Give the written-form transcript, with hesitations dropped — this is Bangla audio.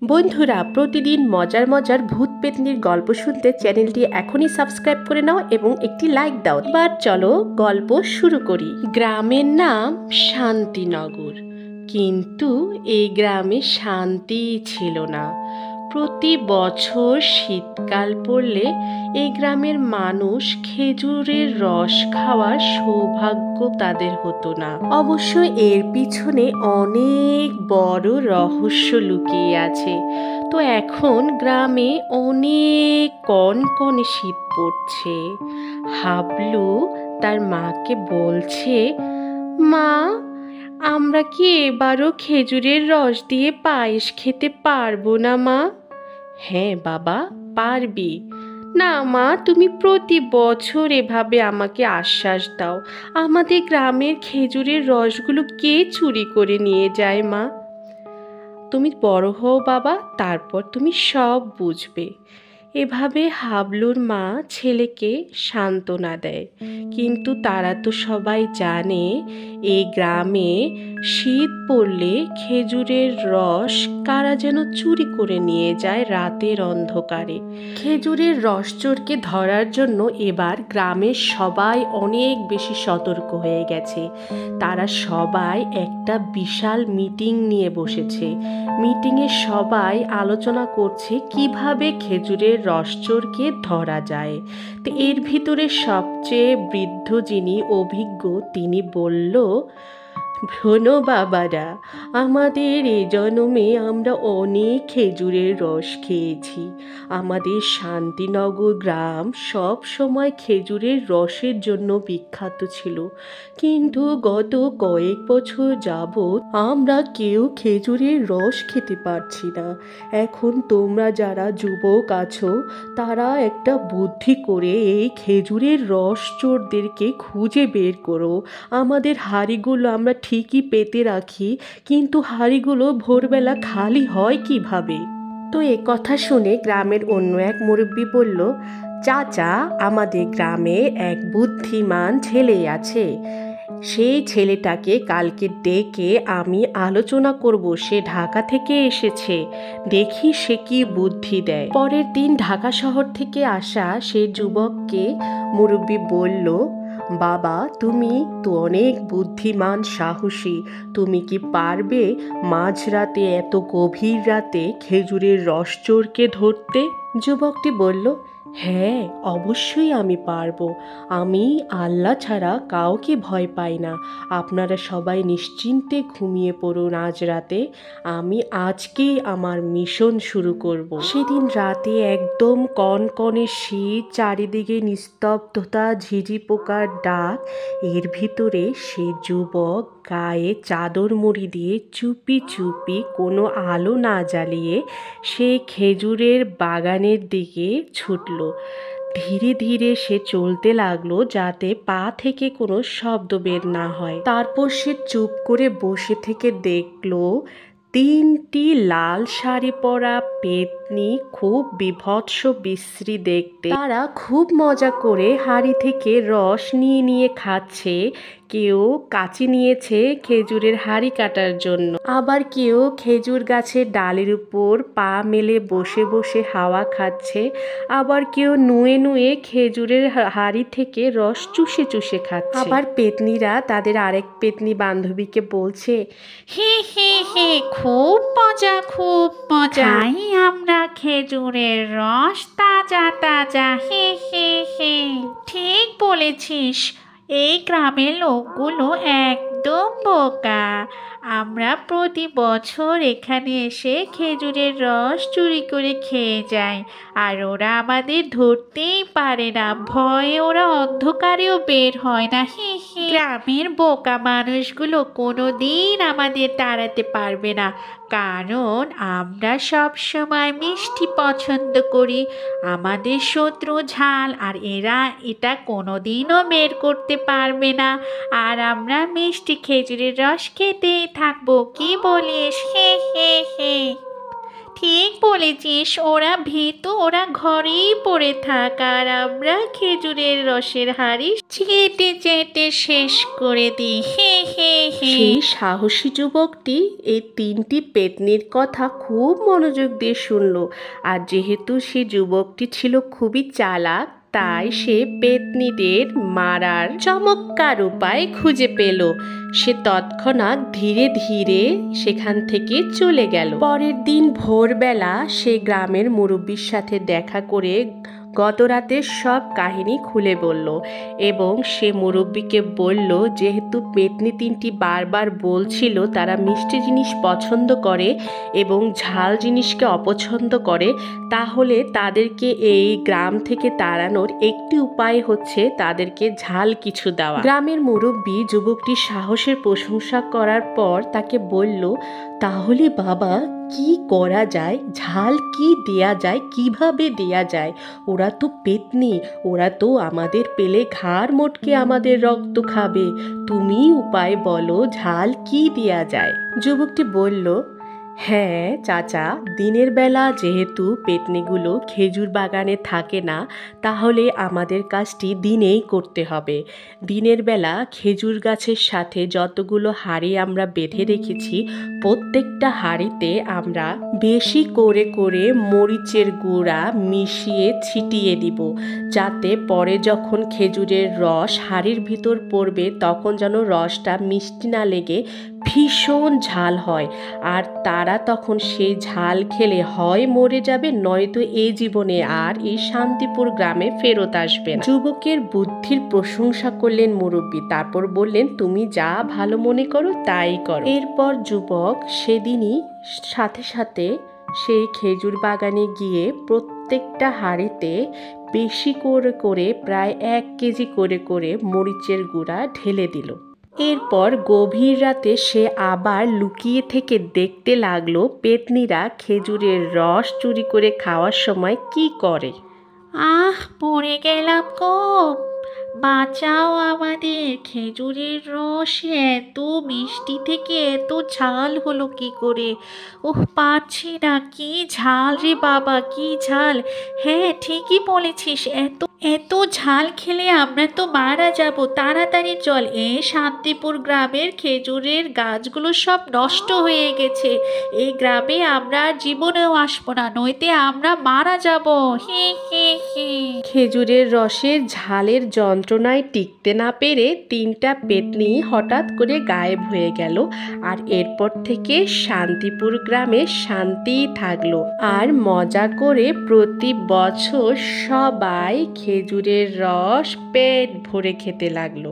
বন্ধুরা, প্রতিদিন মজার মজার ভূত পেতনির গল্প শুনতে চ্যানেলটি এখনই সাবস্ক্রাইব করে নাও এবং একটি লাইক দাও। এবার চলো গল্প শুরু করি। গ্রামের নাম শান্তিনগর, কিন্তু এই গ্রামে শান্তি ছিল না। প্রতি বছর শীতকাল পড়লে এই গ্রামের মানুষ খেজুরের রস খাওয়ার সৌভাগ্য তাদের হতো না। অবশ্য এর পিছনে অনেক বড় রহস্য লুকিয়ে আছে। তো এখন গ্রামে অনেক কনকনে শীত পড়ছে। হাবলু তার মাকে বলছে, মা, আমরা কি এবারও খেজুরের রস দিয়ে পায়েস খেতে পারবো না মা? হ্যাঁ বাবা, পারবি। না মা, তুমি প্রতি বছর এভাবে আমাকে আশ্বাস দাও। আমাদের গ্রামের খেজুরের রসগুলো কে চুরি করে নিয়ে যায় মা? তুমি বড় হও বাবা, তারপর তুমি সব বুঝবে। এভাবে হাবলুর মা ছেলেকে সান্ত্বনা দেয়। কিন্তু তারা তো সবাই জানে এই গ্রামে শীত পড়লে খেজুরের রস কারা যেন চুরি করে নিয়ে যায় রাতের অন্ধকারে। খেজুরের রস চোরকে ধরার জন্য এবার গ্রামের সবাই অনেক বেশি সতর্ক হয়ে গেছে। তারা সবাই একটা বিশাল মিটিং নিয়ে বসেছে। মিটিংয়ে সবাই আলোচনা করছে কিভাবে খেজুরের রস চোরকে ধরা যায়। তো এর ভিতরে সবচেয়ে বৃদ্ধ যিনি অভিজ্ঞ, তিনি বলল, শোনো বাবারা, আমাদের এ জন্মে আমরা অনেক খেজুরের রস খেয়েছি। আমাদের শান্তিনগর গ্রাম সব সময় খেজুরের রসের জন্য বিখ্যাত ছিল, কিন্তু গত কয়েক বছর যাবৎ আমরা কেউ খেজুরের রস খেতে পারছি না। এখন তোমরা যারা যুবক আছো, তারা একটা বুদ্ধি করে এই খেজুরের রস চোরদেরকে খুঁজে বের করো। আমাদের হাঁড়িগুলো আমরা ঠিকই পেতে রাখি, কিন্তু হাঁড়িগুলো ভোরবেলা খালি হয় কিভাবে? তো এ কথা শুনে গ্রামের অন্য এক মুরব্বি বলল, চাচা, আমাদের গ্রামে এক বুদ্ধিমান ছেলে আছে। সেই ছেলেটাকে কালকে ডেকে আমি আলোচনা করব। সে ঢাকা থেকে এসেছে, দেখি সে কি বুদ্ধি দেয়। পরের দিন ঢাকা শহর থেকে আসা সেই যুবককে মুরব্বি বলল, বাবা, তুমি তো অনেক বুদ্ধিমান, সাহসী। তুমি কি পারবে মাঝরাতে, এত গভীর রাতে খেজুরের রস চোরকে ধরতে? যুবকটি বলল, হ্যাঁ, অবশ্যই আমি পারবো। আমি আল্লাহ ছাড়া কাউকে ভয় পাই না। আপনারা সবাই নিশ্চিন্তে ঘুমিয়ে পড়ুন। আজ রাতে আমি আজকেই আমার মিশন শুরু করব। সেদিন রাতে একদম কনকনে শীত, চারিদিকে নিস্তব্ধতা, ঝিঝি পোকার ডাক। এর ভিতরে সে যুবক গায়ে চাদর মুড়ি দিয়ে চুপি চুপি, কোনো আলো না জ্বালিয়ে, সে খেজুরের বাগানের দিকে ছুটল। ধীরে ধীরে সে চলতে লাগলো যাতে পা থেকে কোনো শব্দ বের না হয়। তারপর সে চুপ করে বসে থেকে দেখলো তিনটি লাল শাড়ি পরা পেতনি, খুব বিভৎস বিশ্রী দেখতে। তারা খুব মজা করে হাঁড়ি থেকে রস নিয়ে নিয়ে খাচ্ছে। কেউ কাঁচি নিয়েছে খেজুরের হাঁড়ি কাটার জন্য, আবার কেউ খেজুর গাছের ডালের উপর পা মেলে বসে বসে হাওয়া খাচ্ছে, আবার কেউ নুয়ে নুয়ে খেজুরের হাঁড়ি থেকে রস চুষে চুষে খাচ্ছে। আবার পেতনিরা তাদের আরেক পেতনি বান্ধবীকে বলছে, হে হে হে, খুব মজা, খুব মজা। খাই আমরা খেজুরের রস তাজা তাজা, হে হে হে। ঠিক বলেছিস, এই গ্রামের লোকগুলো একদম বোকা। আমরা প্রতি বছর এখানে এসে খেজুরের রস চুরি করে খেয়ে যাই, আর ওরা আমাদের ধরতেই পারে না। ভয়ে ওরা অন্ধকারেও বের হয় না, হি হি। গ্রামের বোকা মানুষগুলো কোনো দিন আমাদের তাড়াতে পারবে না, কারণ আমরা সব সময় মিষ্টি পছন্দ করি। আমাদের শত্রু ঝাল, আর এরা এটা কোনোদিনও বের করতে পারবে না। আর আমরা মিষ্টি খেজুরের রস খেতেই থাকবো, কি বলিস? হে হে হে। ঠিক বল বলেছিস, ওরা ভীতু, ওরা ঘরেই পড়ে থাক, আর আমরা খেজুরের রসের হাঁড়ি চেটে চেটে শেষ করে দিই। হে হে হে। সেই সাহসী যুবকটি এই 3টি পেতনির কথা খুব মনোযোগ দিয়ে শুনল। আর যেহেতু সেই যুবকটি ছিল খুবই চালাক, তাই সে পেতনিদের মারার চমৎকার উপায় খুঁজে পেল। সে তৎক্ষণাৎ ধীরে ধীরে সেখান থেকে চলে গেল। পরের দিন ভোরবেলা সে গ্রামের মুরব্বির সাথে দেখা করে গত রাতের সব কাহিনী খুলে বলল এবং সে মুরব্বিকে বলল, যেহেতু পেতনি 3টি বারবার বলছিল তারা মিষ্টি জিনিস পছন্দ করে এবং ঝাল জিনিসকে অপছন্দ করে, তাহলে তাদেরকে এই গ্রাম থেকে তাড়ানোর একটি উপায় হচ্ছে তাদেরকে ঝাল কিছু দেওয়া। গ্রামের মুরব্বি যুবকটির সাহসের প্রশংসা করার পর তাকে বলল, তাহলে বাবা কি করা যায়? ঝাল কি দেয়া যায়? কিভাবে দেয়া যায়? ওরা তো পেতনি, ওরা তো আমাদের পেলে ঘাড় মোটকে আমাদের রক্ত খাবে। তুমি উপায় বলো, ঝাল কি দেয়া যায়? যুবকটি বলল, হ্যাঁ চাচা, দিনের বেলা যেহেতু পেতনিগুলো খেজুর বাগানে থাকে না, তাহলে আমাদের কাজটি দিনেই করতে হবে। দিনের বেলা খেজুর গাছের সাথে যতগুলো হাঁড়ি আমরা বেঁধে রেখেছি, প্রত্যেকটা হাঁড়িতে আমরা বেশি করে করে মরিচের গুঁড়া মিশিয়ে ছিটিয়ে দিব, যাতে পরে যখন খেজুরের রস হাঁড়ির ভিতর পড়বে তখন যেন রসটা মিষ্টি না লেগে ভীষণ ঝাল হয়, আর তারা তখন সেই ঝাল খেলে হয় মরে যাবে, নয়তো এই জীবনে আর এই শান্তিপুর গ্রামে ফেরত আসবে না। যুবকের বুদ্ধির প্রশংসা করলেন মুরব্বি, তারপর বললেন, তুমি যা ভালো মনে করো তাই করো। এরপর যুবক সেদিনই সাথে সাথে সেই খেজুর বাগানে গিয়ে প্রত্যেকটা হাঁড়িতে বেশি করে করে প্রায় 1 কেজি করে করে মরিচের গুঁড়া ঢেলে দিল। এরপর গভীর রাতে সে আবার লুকিয়ে থেকে দেখতে লাগলো পেতনিরা খেজুরের রস চুরি করে খাওয়ার সময় কি করে। পড়ে গেলাম গো, বাঁচাও আমাদের। খেজুরের রস এত মিষ্টি থেকে এত ঝাল হলো কি করে? পারছি না, কি ঝাল রে বাবা, কি ঝাল! হ্যাঁ ঠিকই বলেছিস, এত এত ঝাল খেলে আমরা তো মারা যাব। তাড়াতাড়ি চল, শান্তিপুর গ্রামের খেজুরের গাছগুলো সব নষ্ট হয়ে গেছে। এই গ্রামে আমরা আর জীবনেও আসবো না, নইতে আমরা মারা যাব। হি হি হি। খেজুরের রসের ঝালের যন্ত্রণায় টিকতে না পেরে 3টা পেতনি হঠাৎ করে গায়েব হয়ে গেল। আর এরপর থেকে শান্তিপুর গ্রামে শান্তিই থাকলো। আর মজা করে প্রতি বছর সবাই খেজুরের রস পেট ভরে খেতে লাগলো।